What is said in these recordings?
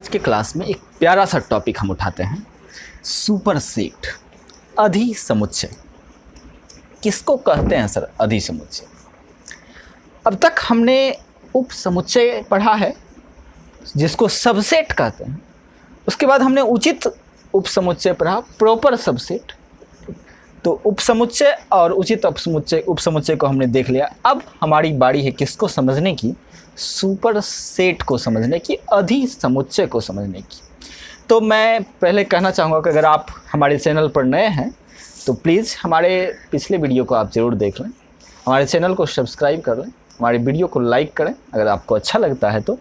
आज के क्लास में एक प्यारा सा टॉपिक हम उठाते हैं, सुपरसेट, अधिसमुच्चय। किसको कहते हैं सर अधिसमुच्चय? अब तक हमने उपसमुच्चय पढ़ा है जिसको सबसेट कहते हैं, उसके बाद हमने उचित उपसमुच्चय पढ़ा, प्रॉपर सबसेट। तो उपसमुच्चय और उचित उपसमुच्चय को हमने देख लिया। अब हमारी बारी है किसको समझने की? सुपरसेट को समझने की, अधिसमुच्चय को समझने की। तो मैं पहले कहना चाहूँगा कि अगर आप हमारे चैनल पर नए हैं तो प्लीज़ हमारे पिछले वीडियो को आप ज़रूर देख लें, हमारे चैनल को सब्सक्राइब कर लें, हमारे वीडियो को लाइक करें अगर आपको अच्छा लगता है तो,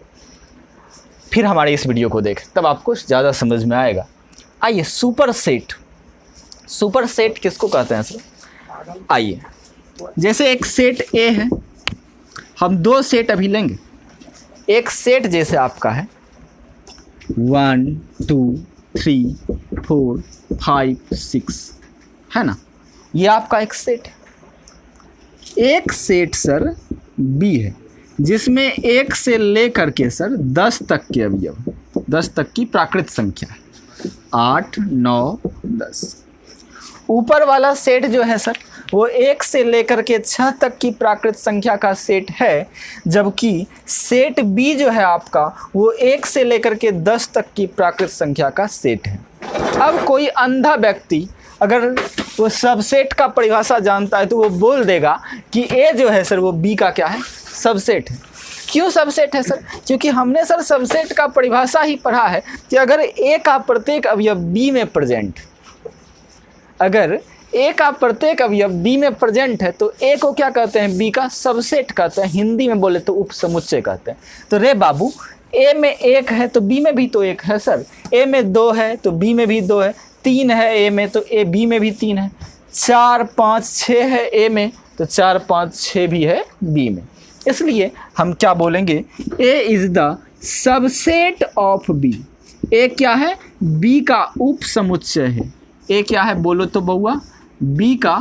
फिर हमारे इस वीडियो को देखें, तब आपको ज़्यादा समझ में आएगा। आइए, सुपरसेट किसको कहते हैं सर? आइए, जैसे एक सेट ए है, हम दो सेट अभी लेंगे। एक सेट जैसे आपका है 1 2 3 4 5 6 है ना, ये आपका एक सेट है। एक सेट सर बी है जिसमें 1 से लेकर के सर 10 तक के अवयव, 10 तक की प्राकृत संख्या है, 8 9 10। ऊपर वाला सेट जो है सर वो 1 से लेकर के 6 तक की प्राकृत संख्या का सेट है, जबकि सेट बी जो है आपका वो 1 से लेकर के 10 तक की प्राकृत संख्या का सेट है। अब कोई अंधा व्यक्ति अगर वो सबसेट का परिभाषा जानता है तो वो बोल देगा कि ए जो है सर वो बी का क्या है? सबसेट है। क्यों सबसेट है सर? क्योंकि हमने सर सबसेट का परिभाषा ही पढ़ा है कि अगर ए का प्रत्येक अवयव बी में प्रेजेंट, अगर ए का प्रत्येक अवयव बी में प्रेजेंट है तो ए को क्या कहते हैं? बी का सबसेट कहते हैं। हिंदी में बोले तो उपसमुच्चय कहते हैं। तो रे बाबू, ए में 1 है तो बी में भी तो 1 है सर, ए में 2 है तो बी में भी 2 है, 3 है ए में तो ए बी में भी 3 है, 4 5 6 है ए में तो 4 5 6 भी है बी में। इसलिए हम क्या बोलेंगे? A is the subset of B. A क्या है? बी का उपसमुच्चय है। ए क्या है बोलो तो बउआ? बी का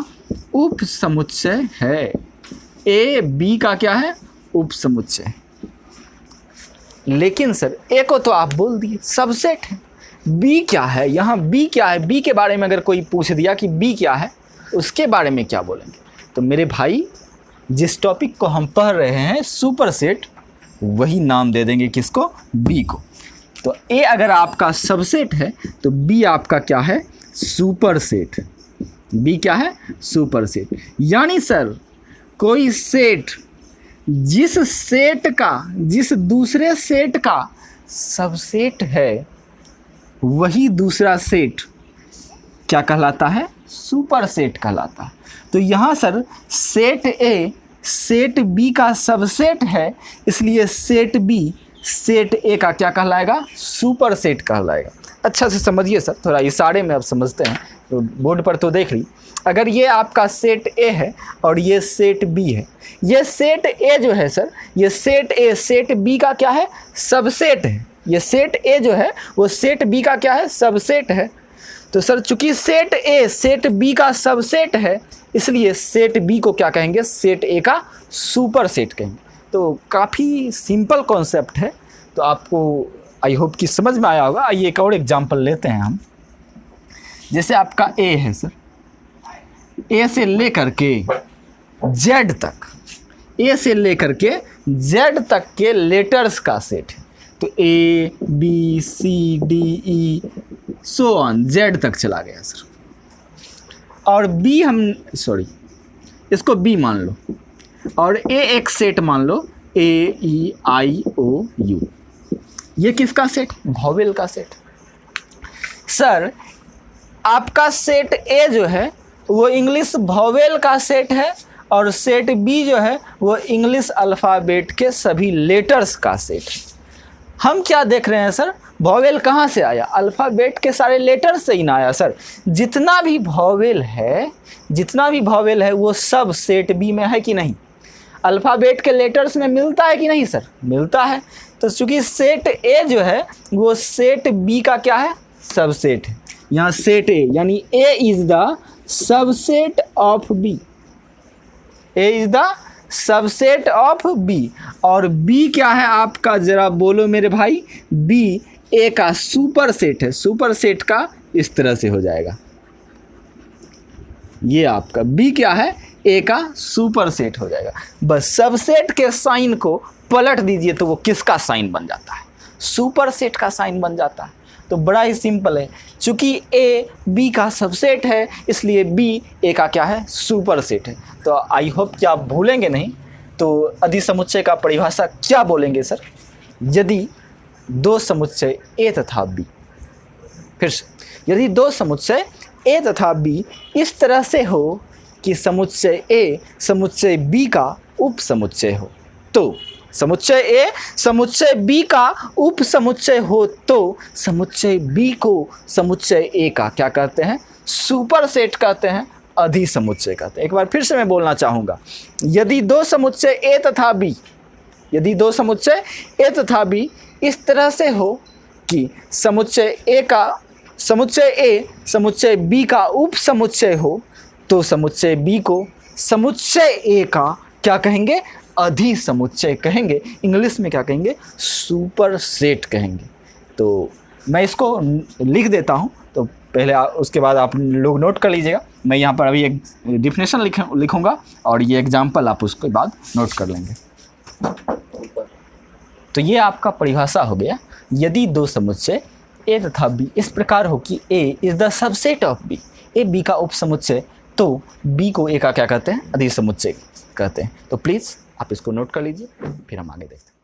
उपसमुच्चय है। ए बी का क्या है? उपसमुच्चय। लेकिन सर ए को तो आप बोल दिए सबसेट है, बी क्या है? यहाँ बी क्या है? बी के बारे में अगर कोई पूछ दिया कि बी क्या है, उसके बारे में क्या बोलेंगे? तो मेरे भाई, जिस टॉपिक को हम पढ़ रहे हैं सुपरसेट, वही नाम दे देंगे किसको? बी को। तो ए अगर आपका सबसेट है तो बी आपका क्या है? सुपरसेट। बी क्या है? सुपरसेट। यानी सर कोई सेट जिस दूसरे सेट का सबसेट है, वही दूसरा सेट क्या कहलाता है? सुपरसेट कहलाता है। तो यहाँ sir set A set B का सबसेट है, इसलिए सेट बी सेट ए का क्या कहलाएगा? सुपरसेट कहलाएगा। अच्छा से समझिए सर, थोड़ा इशारे में अब समझते हैं, तो बोर्ड पर तो देख ली। अगर ये आपका सेट ए है और ये सेट बी है, ये सेट ए जो है सर, ये सेट ए सेट बी का क्या है? सबसेट है। ये सेट ए जो है वो सेट बी का क्या है? सबसेट है। तो सर चूंकि सेट ए सेट बी का सबसेट है, इसलिए सेट बी को क्या कहेंगे? सेट ए का सुपरसेट कहेंगे। तो काफ़ी सिंपल कॉन्सेप्ट है, तो आपको आई होप कि समझ में आया होगा। आइए एक और एग्जांपल लेते हैं हम। जैसे आपका ए है सर, ए से लेकर के जेड तक, ए से लेकर के जेड तक के लेटर्स का सेट है। तो A B C D E so on, Z तक चला गया सर। और बी इसको बी मान लो, और ए एक सेट मान लो, ए ई आई ओ यू। ये किसका सेट? वॉवेल का सेट। सर आपका सेट ए जो है वो इंग्लिश वॉवेल का सेट है, और सेट बी जो है वो इंग्लिश अल्फ़ाबेट के सभी लेटर्स का सेट है। हम क्या देख रहे हैं सर? वॉवेल कहाँ से आया? अल्फ़ाबेट के सारे लेटर्स से ही ना आया सर। जितना भी वॉवेल है वो सब सेट बी में है कि नहीं? अल्फ़ाबेट के लेटर्स में मिलता है कि नहीं सर? मिलता है। तो चूँकि सेट ए जो है वो सेट बी का क्या है? सबसेट है। यहाँ सेट ए यानी A is the subset of B, A is the subset of B. और बी क्या है आपका? ज़रा बोलो मेरे भाई। बी ए का सुपर सेट है, सुपर सेट का इस तरह से हो जाएगा। ये आपका बी क्या है, ए का सुपर सेट हो जाएगा। बस सबसेट के साइन को पलट दीजिए तो वो किसका साइन बन जाता है, सुपर सेट का साइन बन जाता है। तो बड़ा ही सिंपल है, चूंकि ए बी का सबसेट है इसलिए बी ए का क्या है, सुपर सेट है। तो आई होप कि आप भूलेंगे नहीं। तो अधिसमुच्चय का परिभाषा क्या बोलेंगे सर, यदि दो समुच्चय ए तथा बी, फिर से, यदि दो समुच्चय ए तथा बी इस तरह से हो कि समुच्चय ए समुच्चय बी का उप समुच्चय हो, तो समुच्चय ए समुच्चय बी का उप समुच्चय हो तो समुच्चय बी को समुच्चय ए का क्या कहते हैं, सुपर सेट कहते हैं, अधिसमुच्चय कहते हैं। एक बार फिर से मैं बोलना चाहूँगा, यदि दो समुच्चय ए तथा बी, यदि दो समुच्चय ए तथा बी इस तरह से हो कि समुच्चय ए का समुच्चय ए समुच्चय बी का उप समुच्चय हो तो समुच्चय बी को समुच्चय ए का क्या कहेंगे, अधिसमुच्चय कहेंगे। इंग्लिश में क्या कहेंगे, सुपर सेट कहेंगे। तो मैं इसको लिख देता हूँ, तो पहले उसके बाद आप लोग नोट कर लीजिएगा। मैं यहाँ पर अभी एक डिफिनेशन लिखूँगा और ये एग्जाम्पल आप उसके बाद नोट कर लेंगे। तो ये आपका परिभाषा हो गया, यदि दो समुच्चय ए तथा बी इस प्रकार हो कि A is the subset of B, A B का उप समुच्चय, तो बी को ए का क्या कहते हैं, अधिसमुच्चय कहते हैं। तो प्लीज़ आप इसको नोट कर लीजिए, फिर हम आगे देखते हैं।